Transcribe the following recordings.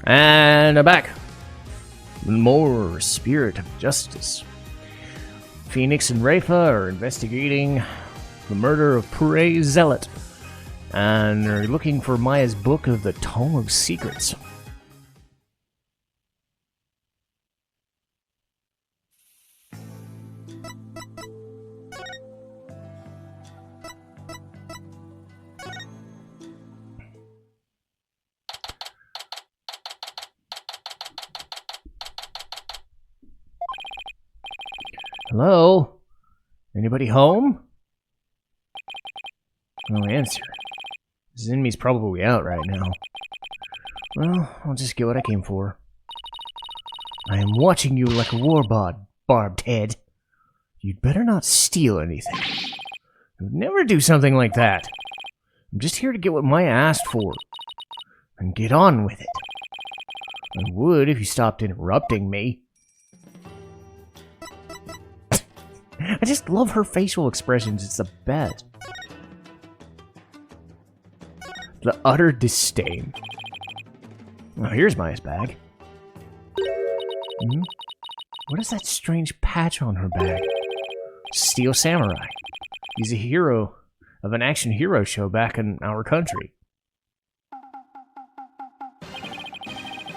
And I'm back. More Spirit of Justice. Phoenix and Rafa are investigating the murder of Puree Zealot, and are looking for Maya's book of the Tome of Secrets. Hello? Anybody home? No answer. Zinmi's probably out right now. Well, I'll just get what I came for. I am watching you like a warbot, barbed head. You'd better not steal anything. I would never do something like that. I'm just here to get what Maya asked for. And get on with it. I would if you stopped interrupting me. I just love her facial expressions, it's the best. The utter disdain. Oh, here's Maya's bag. What is that strange patch on her bag? Steel Samurai. He's a hero of an action hero show back in our country.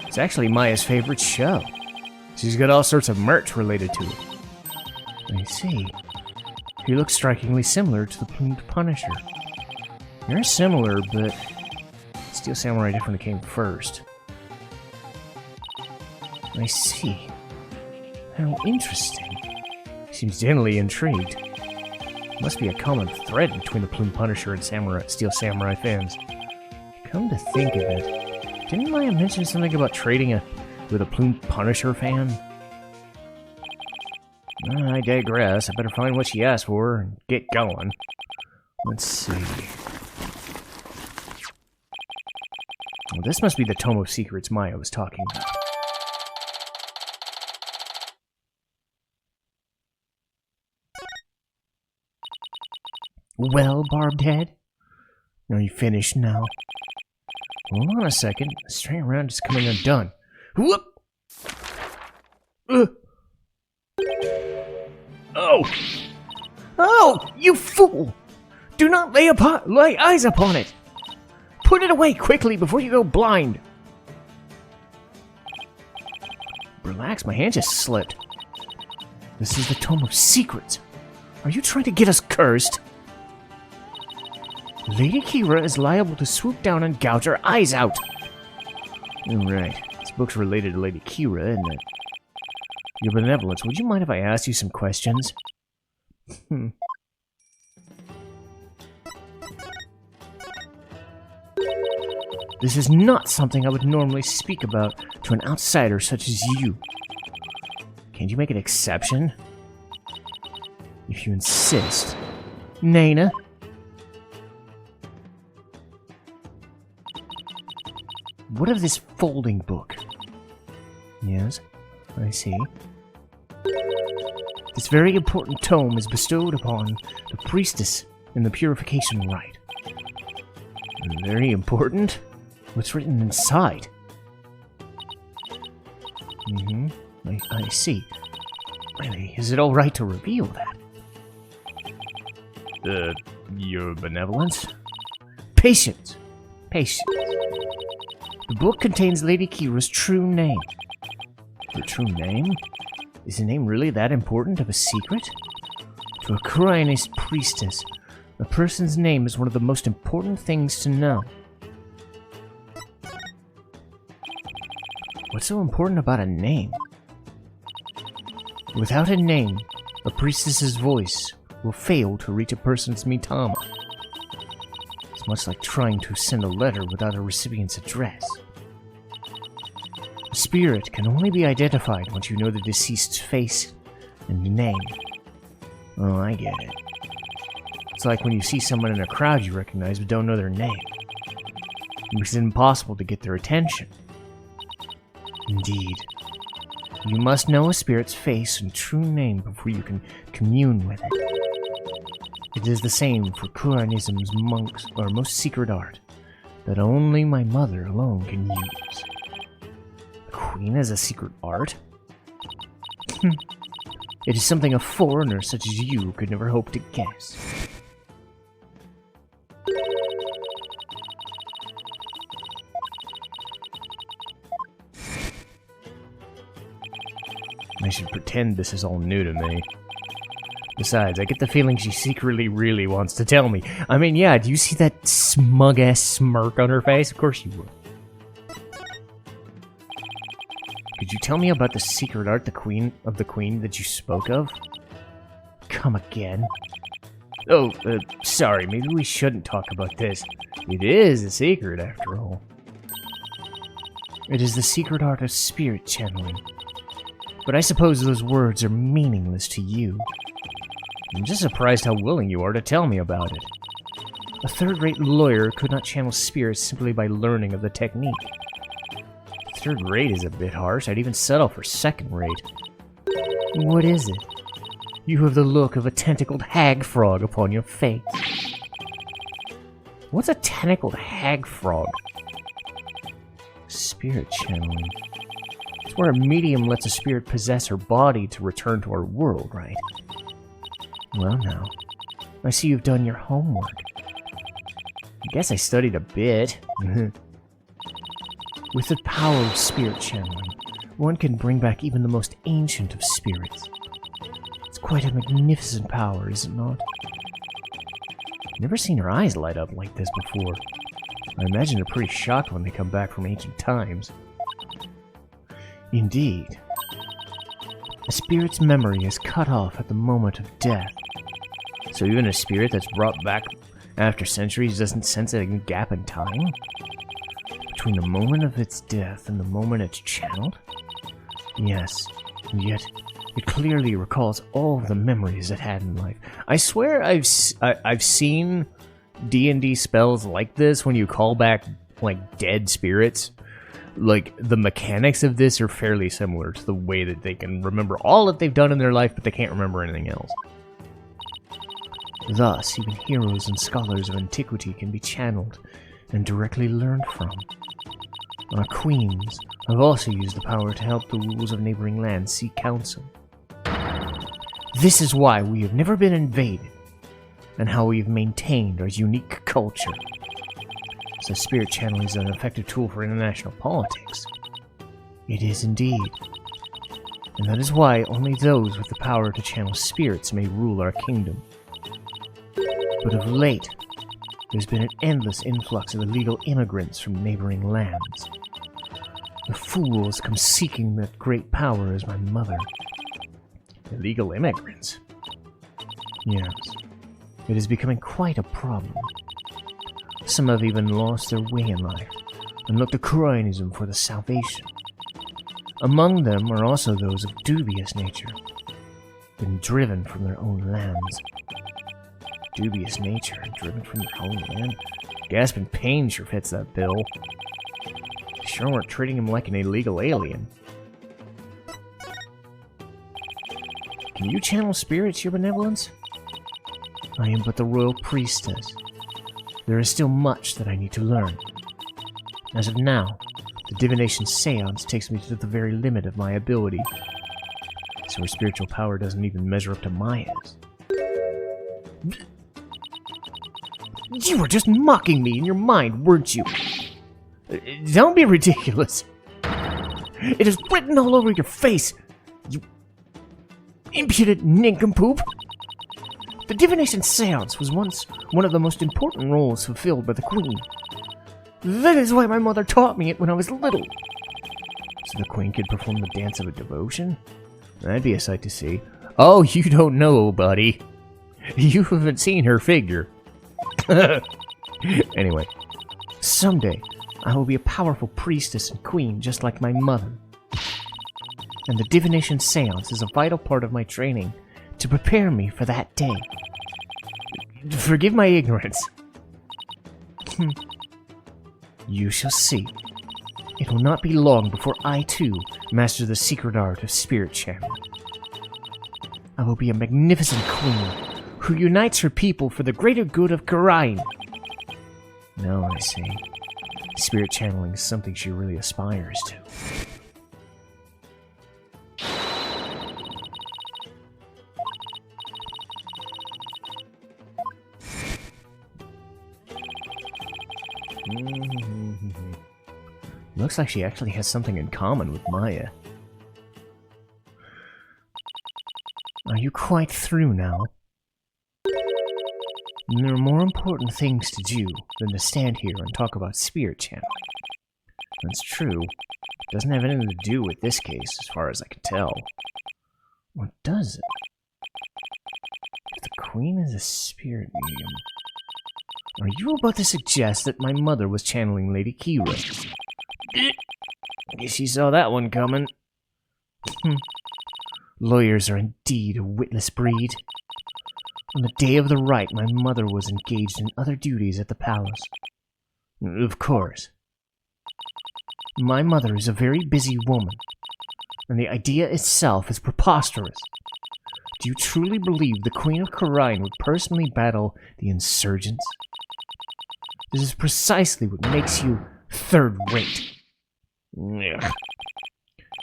It's actually Maya's favorite show. She's got all sorts of merch related to it. I see. He looks strikingly similar to the Plumed Punisher. They're similar, but Steel Samurai definitely came first. I see. How interesting. Seems genuinely intrigued. Must be a common thread between the Plumed Punisher and Steel Samurai fans. Come to think of it, didn't Maya mention something about trading with a Plumed Punisher fan? I digress. I better find what she asked for and get going. Let's see. Well, this must be the Tome of Secrets Maya was talking about. Well, Barbed Head? Are you finished now? Hold on a second. The string around is coming undone. Whoop! Oh! Oh, you fool! Do not lay eyes upon it! Put it away quickly before you go blind! Relax, my hand just slipped. This is the Tome of Secrets. Are you trying to get us cursed? Lady Kira is liable to swoop down and gouge our eyes out! Alright, this book's related to Lady Kira, isn't it? Your benevolence, would you mind if I asked you some questions? This is not something I would normally speak about to an outsider such as you. Can't you make an exception? If you insist. Nana? What of this folding book? Yes, I see. This very important tome is bestowed upon the priestess in the purification rite. Very important? What's written inside? I see. Really, is it alright to reveal that? Your benevolence? Patience! Patience. The book contains Lady Kira's true name. Her true name? Is the name really that important of a secret? To a Kuranist priestess, a person's name is one of the most important things to know. What's so important about a name? Without a name, a priestess's voice will fail to reach a person's mitama. It's much like trying to send a letter without a recipient's address. A spirit can only be identified once you know the deceased's face and name. Oh, I get it. It's like when you see someone in a crowd you recognize but don't know their name. It makes it impossible to get their attention. Indeed. You must know a spirit's face and true name before you can commune with it. It is the same for Kuranism's monks, or most secret art, that only my mother alone can use. queen has a secret art? It is something a foreigner such as you could never hope to guess. I should pretend this is all new to me. Besides, I get the feeling she secretly really wants to tell me. I mean, yeah, do you see that smug-ass smirk on her face? Of course you would. Could you tell me about the secret art of the queen that you spoke of? Come again. Oh, sorry, maybe we shouldn't talk about this. It is a secret, after all. It is the secret art of spirit channeling. But I suppose those words are meaningless to you. I'm just surprised how willing you are to tell me about it. A third-rate lawyer could not channel spirits simply by learning of the technique. Third-rate is a bit harsh. I'd even settle for second-rate. What is it? You have the look of a tentacled hag frog upon your face. What's a tentacled hag frog? Spirit channeling. It's where a medium lets a spirit possess her body to return to our world, right? Well now, I see you've done your homework. I guess I studied a bit. With the power of spirit channeling, one can bring back even the most ancient of spirits. It's quite a magnificent power, is it not? Never seen her eyes light up like this before. I imagine they're pretty shocked when they come back from ancient times. Indeed. A spirit's memory is cut off at the moment of death. So even a spirit that's brought back after centuries doesn't sense a gap in time? Between the moment of its death and the moment it's channeled? Yes, and yet it clearly recalls all of the memories it had in life. I swear I've seen D&D spells like this when you call back, like, dead spirits. Like, the mechanics of this are fairly similar to the way that they can remember all that they've done in their life, but they can't remember anything else. Thus, even heroes and scholars of antiquity can be channeled and directly learned from. Our queens have also used the power to help the rulers of neighboring lands seek counsel. This is why we have never been invaded, and how we have maintained our unique culture. So spirit channeling is an effective tool for international politics. It is indeed. And that is why only those with the power to channel spirits may rule our kingdom. But of late, there's been an endless influx of illegal immigrants from neighboring lands. The fools come seeking that great power as my mother. Illegal immigrants? Yes. It is becoming quite a problem. Some have even lost their way in life and look to Croanism for the salvation. Among them are also those of dubious nature, been driven from their own lands. Dubious nature and driven from their own land? Gasping pain sure fits that bill. Sure weren't treating him like an illegal alien. Can you channel spirits, your benevolence? I am but the royal priestess. There is still much that I need to learn. As of now, the divination seance takes me to the very limit of my ability. So her spiritual power doesn't even measure up to Maya's. You were just mocking me in your mind, weren't you? Don't be ridiculous. It is written all over your face, you impudent nincompoop. The divination seance was once one of the most important roles fulfilled by the queen. That is why my mother taught me it when I was little. So the queen could perform the dance of a devotion? That'd be a sight to see. Oh, you don't know, buddy. You haven't seen her figure. Anyway, someday I will be a powerful priestess and queen just like my mother. And the divination seance is a vital part of my training to prepare me for that day. Forgive my ignorance. You shall see. It will not be long before I, too, master the secret art of spirit channeling. I will be a magnificent queen who unites her people for the greater good of Karain. Now I see. Spirit channeling is something she really aspires to. Looks like she actually has something in common with Maya. Are you quite through now? There are more important things to do than to stand here and talk about spirit channeling. That's true. It doesn't have anything to do with this case, as far as I can tell. Or does it? If the Queen is a spirit medium, are you about to suggest that my mother was channeling Lady Kira? Guess she saw that one coming. Lawyers are indeed a witless breed. On the day of the rite, my mother was engaged in other duties at the palace. Of course. My mother is a very busy woman, and the idea itself is preposterous. Do you truly believe the Queen of Khura'in would personally battle the insurgents? This is precisely what makes you third-rate. Ugh.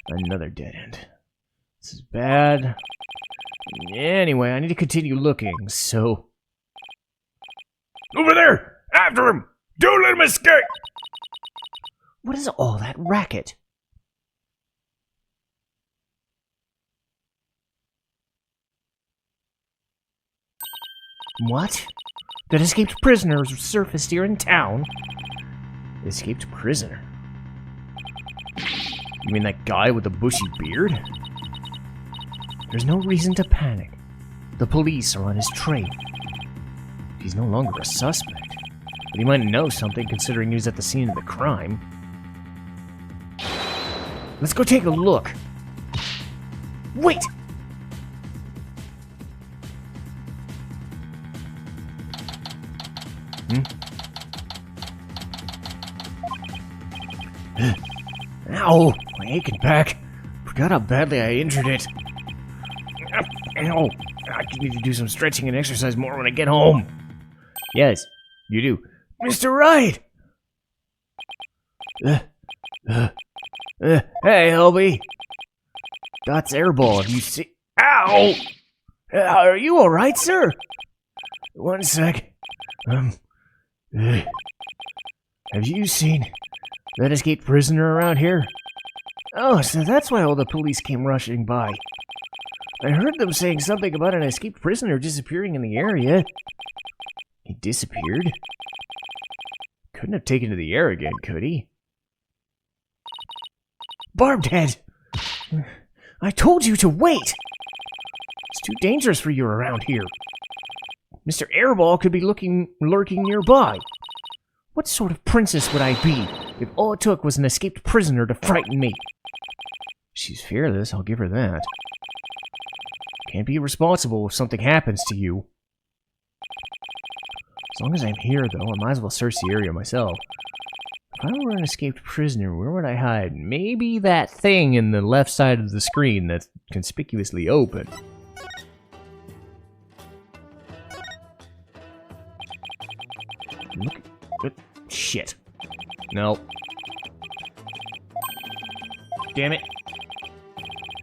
Another dead end. This is bad. Anyway, I need to continue looking, so... Over there! After him! Don't let him escape! What is all that racket? What? That escaped prisoner surfaced here in town? Escaped prisoner? You mean that guy with the bushy beard? There's no reason to panic. The police are on his trail. He's no longer a suspect, but he might know something considering he was at the scene of the crime. Let's go take a look. Wait! Ow! My aching back. Forgot how badly I injured it. Ow! I need to do some stretching and exercise more when I get home. Yes, you do. Mr. Rite! Hey, Helby. That's Airball. Have you seen... Ow! Are you alright, sir? One sec. Have you seen that escaped prisoner around here? Oh, so that's why all the police came rushing by. I heard them saying something about an escaped prisoner disappearing in the area. He disappeared? Couldn't have taken to the air again, could he? Barbed head! I told you to wait! It's too dangerous for you around here. Mr. Airball could be lurking nearby. What sort of princess would I be if all it took was an escaped prisoner to frighten me? She's fearless, I'll give her that. Can't be responsible if something happens to you. As long as I'm here, though, I might as well search the area myself. If I were an escaped prisoner, where would I hide? Maybe that thing in the left side of the screen that's conspicuously open. Look at... Shit. No. Damn it.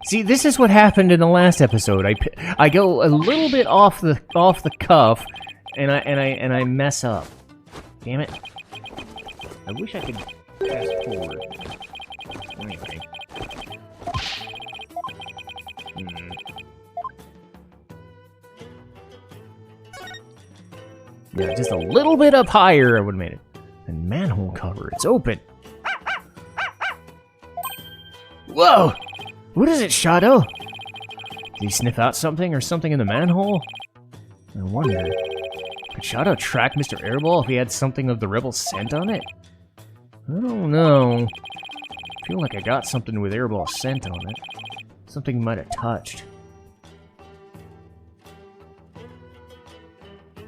See, this is what happened in the last episode. I go a little bit off the cuff, and I mess up. Damn it! I wish I could fast forward. Anyway. Yeah, just a little bit up higher, I would have made it. And manhole cover, it's open. Whoa! What is it, Shadow? Did he sniff out something or something in the manhole? I wonder. Could Shadow track Mr. Airball if he had something of the rebel scent on it? I don't know. I feel like I got something with Airball scent on it. Something he might have touched.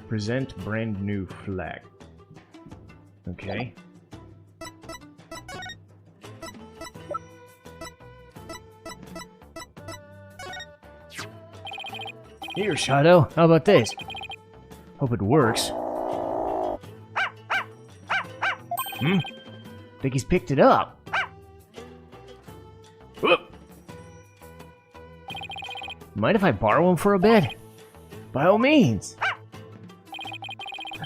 Present brand new flag. Okay. Here, Shadow. How about this? Hope it works. Think he's picked it up. Whoop. Mind if I borrow him for a bit? By all means.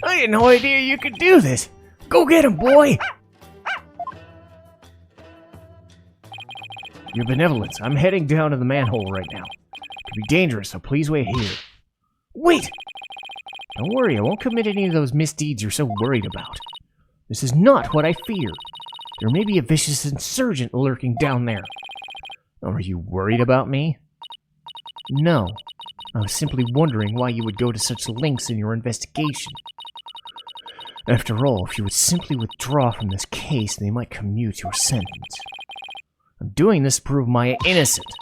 I had no idea you could do this. Go get him, boy. Your benevolence. I'm heading down to the manhole right now. It could be dangerous, so please wait here. Wait! Don't worry, I won't commit any of those misdeeds you're so worried about. This is not what I fear. There may be a vicious insurgent lurking down there. Are you worried about me? No. I was simply wondering why you would go to such lengths in your investigation. After all, if you would simply withdraw from this case, they might commute your sentence. I'm doing this to prove my innocence.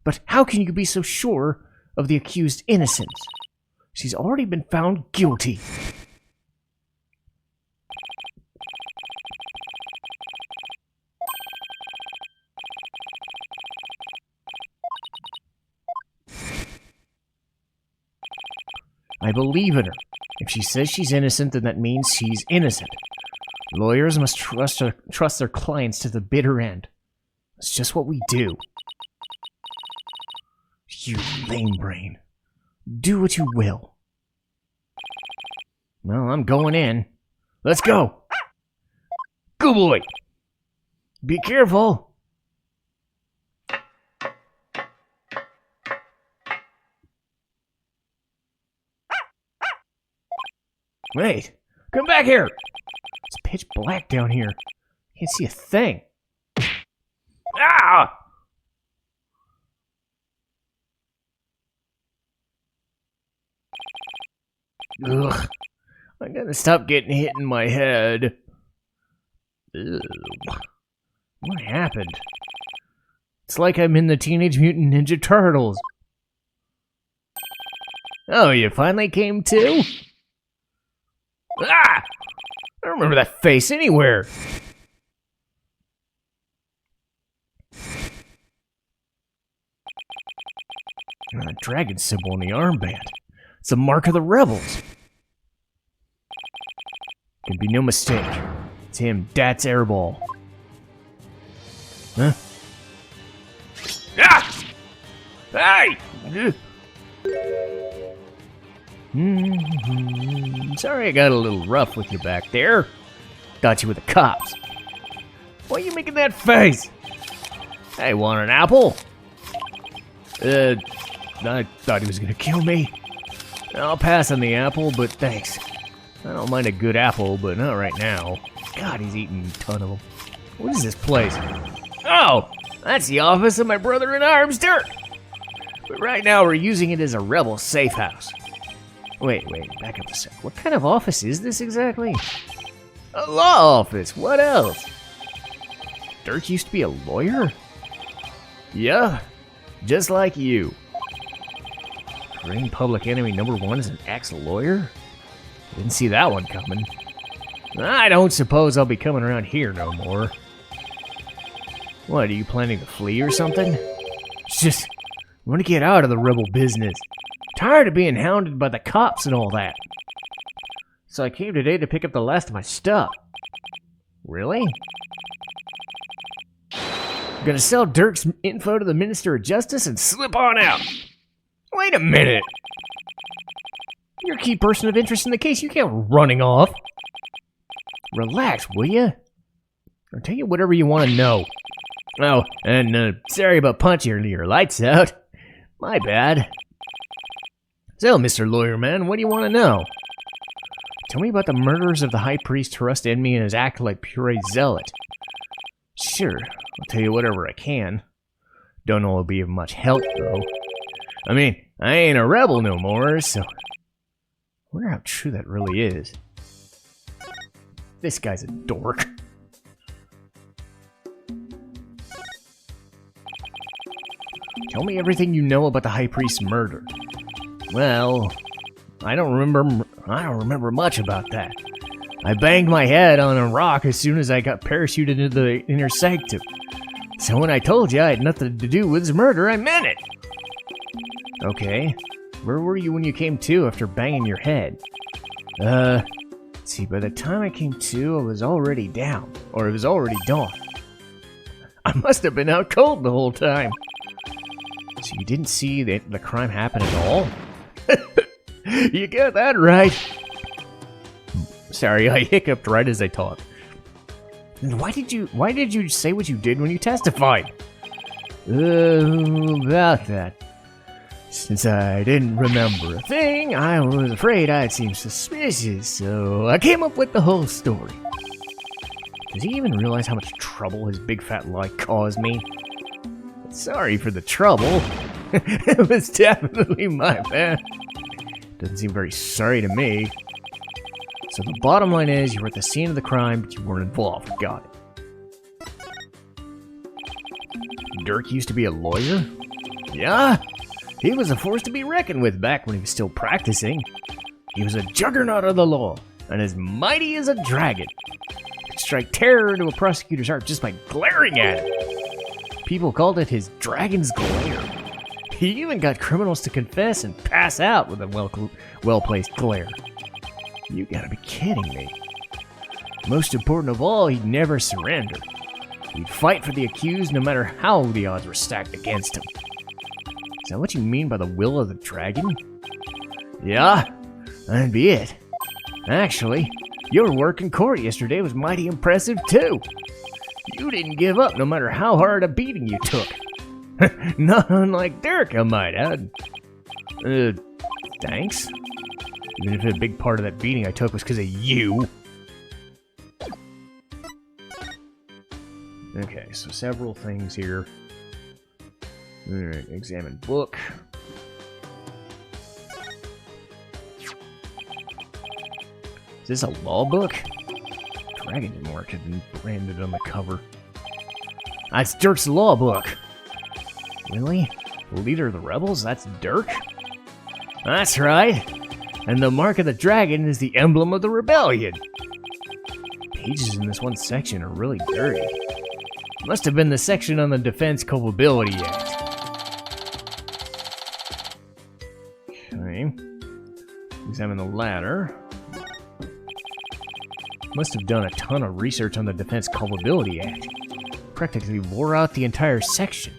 But how can you be so sure of the accused's innocence? She's already been found guilty. I believe in her. If she says she's innocent, then that means she's innocent. Lawyers must trust their clients to the bitter end. It's just what we do. You lame brain. Do what you will. Well, I'm going in. Let's go! Good boy! Be careful! Wait! Come back here! It's pitch black down here. Can't see a thing. Ah! Ugh. I gotta stop getting hit in my head. Ugh. What happened? It's like I'm in the Teenage Mutant Ninja Turtles. Oh, you finally came to? Ah! I don't remember that face anywhere. A dragon symbol on the armband. It's a mark of the rebels. Can be no mistake. It's him, Dat's Airball. Huh? Ah! Hey! Sorry I got a little rough with you back there. Thought you were the cops. Why are you making that face? Hey, want an apple? I thought he was gonna kill me. I'll pass on the apple, but thanks. I don't mind a good apple, but not right now. God, he's eating a ton of them. What is this place? Oh, that's the office of my brother-in-arms, Dirk. But right now we're using it as a rebel safe house. Wait, back up a sec. What kind of office is this exactly? A law office, what else? Dirk used to be a lawyer? Yeah, just like you. Ring public enemy #1 is an ex-lawyer? Didn't see that one coming. I don't suppose I'll be coming around here no more. What, are you planning to flee or something? It's just, I want to get out of the rebel business. Tired of being hounded by the cops and all that. So I came today to pick up the last of my stuff. Really? I'm gonna sell Dirk's info to the Minister of Justice and slip on out. Wait a minute. You're a key person of interest in the case. You can't running off. Relax, will you? I'll tell you whatever you want to know. Oh, and sorry about punching your lights out. My bad. So, Mr. Lawyer Man, what do you want to know? Tell me about the murders of the High Priest Trust Enemy and his acolyte Pure Zealot. Sure, I'll tell you whatever I can. Don't know it'll be of much help, though. I mean, I ain't a rebel no more, so... I wonder how true that really is. This guy's a dork. Tell me everything you know about the High Priest's murder. Well, I don't remember much about that. I banged my head on a rock as soon as I got parachuted into the inner sanctum. So when I told you I had nothing to do with his murder, I meant it. Okay, where were you when you came to after banging your head? Let's see, by the time I came to, I was already down. Or it was already dawn. I must have been out cold the whole time. So you didn't see the crime happen at all? You got that right. Sorry, I hiccuped right as I talked. Why did you say what you did when you testified? About that. Since I didn't remember a thing, I was afraid I'd seem suspicious, so I came up with the whole story. Does he even realize how much trouble his big fat lie caused me? Sorry for the trouble. It was definitely my bad. Doesn't seem very sorry to me. So the bottom line is, you were at the scene of the crime, but you weren't involved. Got it. Dirk used to be a lawyer? Yeah? He was a force to be reckoned with back when he was still practicing. He was a juggernaut of the law, and as mighty as a dragon. Could strike terror into a prosecutor's heart just by glaring at it. People called it his dragon's glare. He even got criminals to confess and pass out with a well-placed glare. You gotta be kidding me. Most important of all, he'd never surrender. He'd fight for the accused no matter how the odds were stacked against him. Is that what you mean by the will of the dragon? Yeah, that'd be it. Actually, your work in court yesterday was mighty impressive too. You didn't give up no matter how hard a beating you took. Not unlike Dirk, I might add. Thanks. Even if a big part of that beating I took was because of you. Okay, so several things here. Alright, examine book. Is this a law book? Dragon mark had been branded on the cover. That's Dirk's law book. Really? The leader of the rebels? That's Dirk? That's right. And the mark of the dragon is the emblem of the rebellion. Pages in this one section are really dirty. Must have been the section on the Defense Culpability Act. Okay. Examine the ladder. Must have done a ton of research on the Defense Culpability Act. Practically wore out the entire section.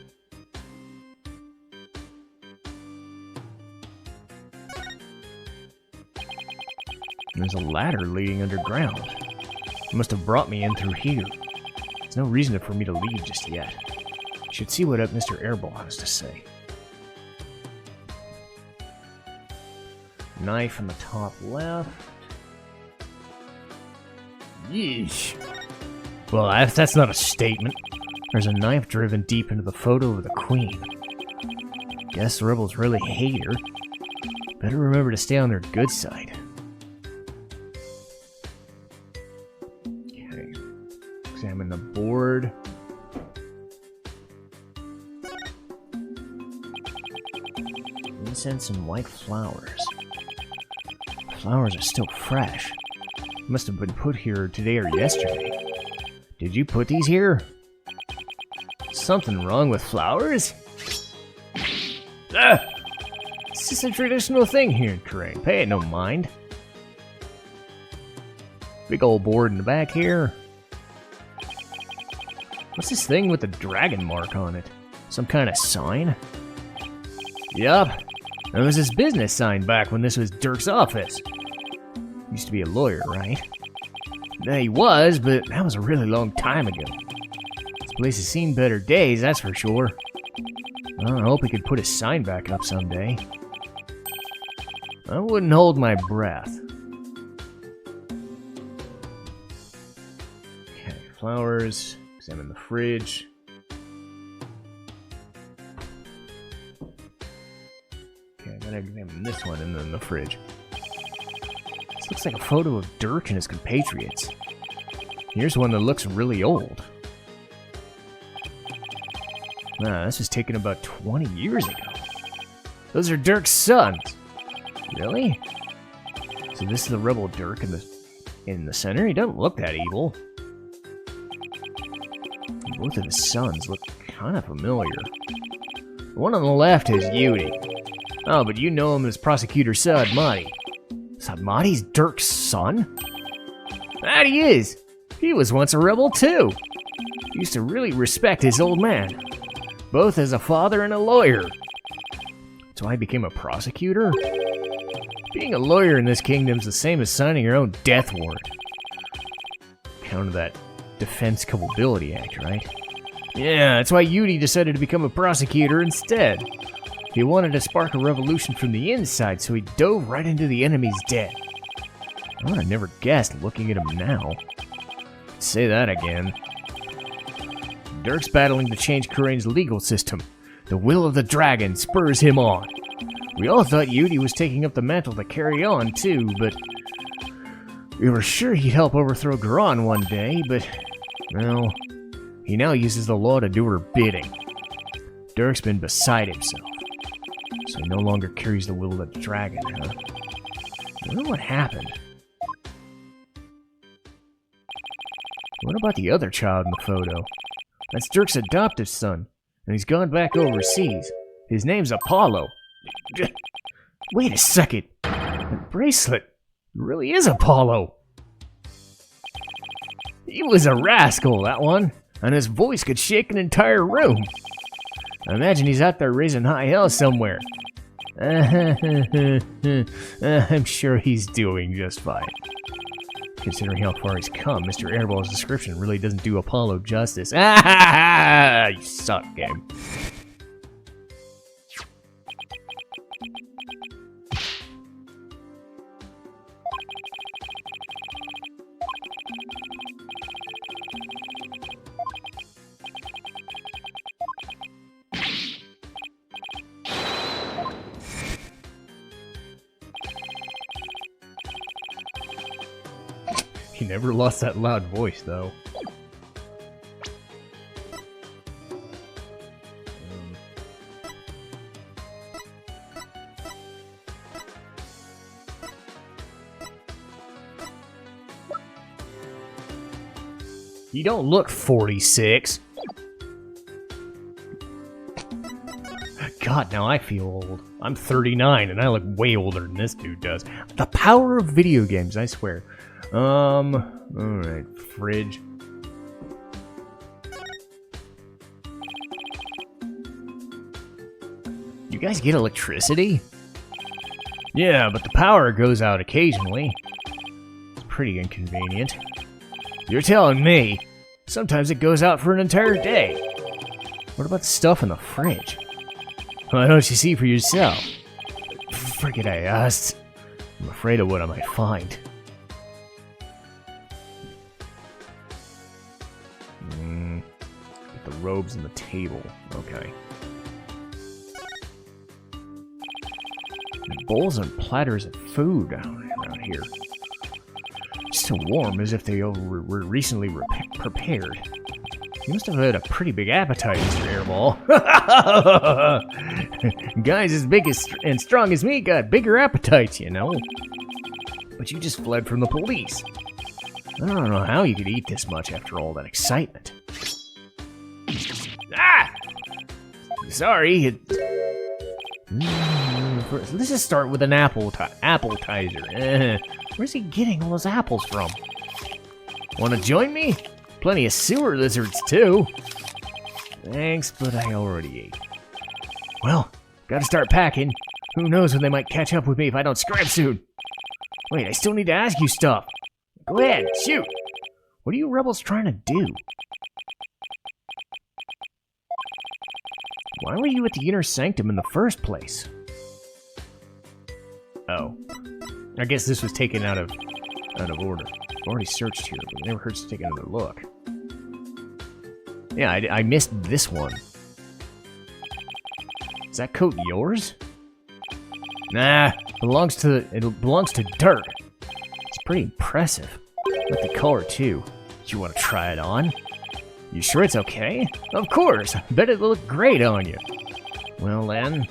There's a ladder leading underground. It must have brought me in through here. There's no reason for me to leave just yet. Should see what Mr. Airball has to say. Knife on the top left. Yeesh. Well, that's not a statement. There's a knife driven deep into the photo of the Queen. Guess the rebels really hate her. Better remember to stay on their good side. Okay. Examine the board. Incense and white flowers. Flowers are still fresh. Must have been put here today or yesterday. Did you put these here? Something wrong with flowers? Ah! It's just a traditional thing here in Terrain. Pay it no mind. Big old board in the back here. What's this thing with the dragon mark on it? Some kind of sign? Yup. It was his business sign back when this was Dirk's office. Used to be a lawyer, right? Yeah, he was, but that was a really long time ago. This place has seen better days, that's for sure. Well, I hope he could put his sign back up someday. I wouldn't hold my breath. Okay, flowers. Examine the fridge. Okay, then I examine this one and then the fridge. This looks like a photo of Dirk and his compatriots. Here's one that looks really old. Nah, this was taken about 20 years ago. Those are Dirk's sons. Really? So this is the rebel Dirk in the center? He doesn't look that evil. Both of his sons look kind of familiar. The one on the left is Yudi. Oh, but you know him as Prosecutor Sadmati. Sadmati's Dirk's son? That he is! He was once a rebel too! He used to really respect his old man. Both as a father and a lawyer. So I became a prosecutor? Being a lawyer in this kingdom's the same as signing your own death warrant. Count of that Defense Culpability Act, right? Yeah, that's why Yudi decided to become a prosecutor instead. He wanted to spark a revolution from the inside, so he dove right into the enemy's den. I would have never guessed looking at him now. Say that again. Dirk's battling to change Kurain's legal system. The will of the dragon spurs him on. We all thought Yudi was taking up the mantle to carry on, too, but... We were sure he'd help overthrow Garan one day, but... Well... He now uses the law to do her bidding. Dirk's been beside himself. So he no longer carries the will of the dragon, huh? I wonder what happened. What about the other child in the photo? That's Dirk's adoptive son, and he's gone back overseas. His name's Apollo. Wait a second. That bracelet really is Apollo. He was a rascal, that one. And his voice could shake an entire room. I imagine he's out there raising high hell somewhere. I'm sure he's doing just fine. Considering how far he's come, Mr. Airball's description really doesn't do Apollo justice. You suck, game. He never lost that loud voice, though. You don't look 46. God, now I feel old. I'm 39, and I look way older than this dude does. The power of video games, I swear. Alright, fridge. You guys get electricity? Yeah, but the power goes out occasionally. It's pretty inconvenient. You're telling me. Sometimes it goes out for an entire day. What about the stuff in the fridge? Why don't you see for yourself? Friggin' I asked. I'm afraid of what I might find. Get the robes and the table. Okay. And bowls and platters of food around here. So warm as if they were recently prepared. You must have had a pretty big appetite, Mr. Airball. Guys as big and strong as me got bigger appetites, you know. But you just fled from the police. I don't know how you could eat this much after all that excitement. Ah! Sorry. Let's just start with an appetizer. Where's he getting all those apples from? Want to join me? Plenty of sewer lizards, too. Thanks, but I already ate. Well, gotta start packing. Who knows when they might catch up with me if I don't scrap soon. Wait, I still need to ask you stuff. Go ahead, shoot. What are you rebels trying to do? Why were you at the inner sanctum in the first place? Oh. I guess this was taken out of order. I've already searched here, but it never hurts to take another look. Yeah, I missed this one. Is that coat yours? Nah, it belongs to Dirk. It's pretty impressive. With the color too. Do you want to try it on? You sure it's okay? Of course. I bet it'll look great on you. Well then.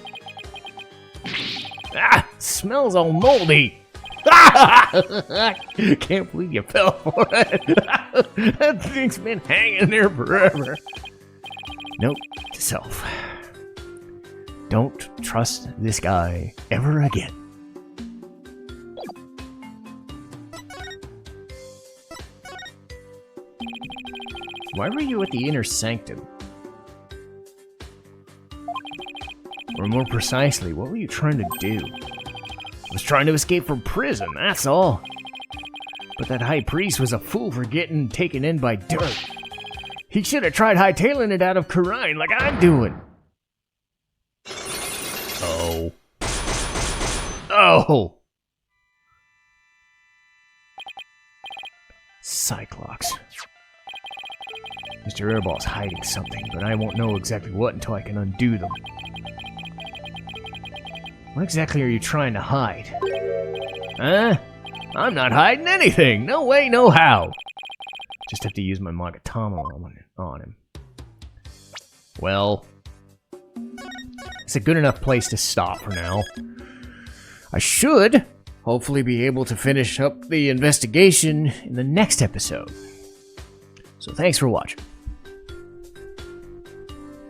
Ah! Smells all moldy. Can't believe you fell for it. That thing's been hanging there forever. Note to self. Don't trust this guy ever again. Why were you at the inner sanctum? Or more precisely, what were you trying to do? I was trying to escape from prison, that's all. But that high priest was a fool for getting taken in by Dirk. He should have tried hightailing it out of Karine like I'm doing. Oh. Oh! Cyclops. Mr. Airball's hiding something, but I won't know exactly what until I can undo them. What exactly are you trying to hide? Huh? I'm not hiding anything! No way, no how! Just have to use my Magatama on him. Well, it's a good enough place to stop for now. I should hopefully be able to finish up the investigation in the next episode. So thanks for watching.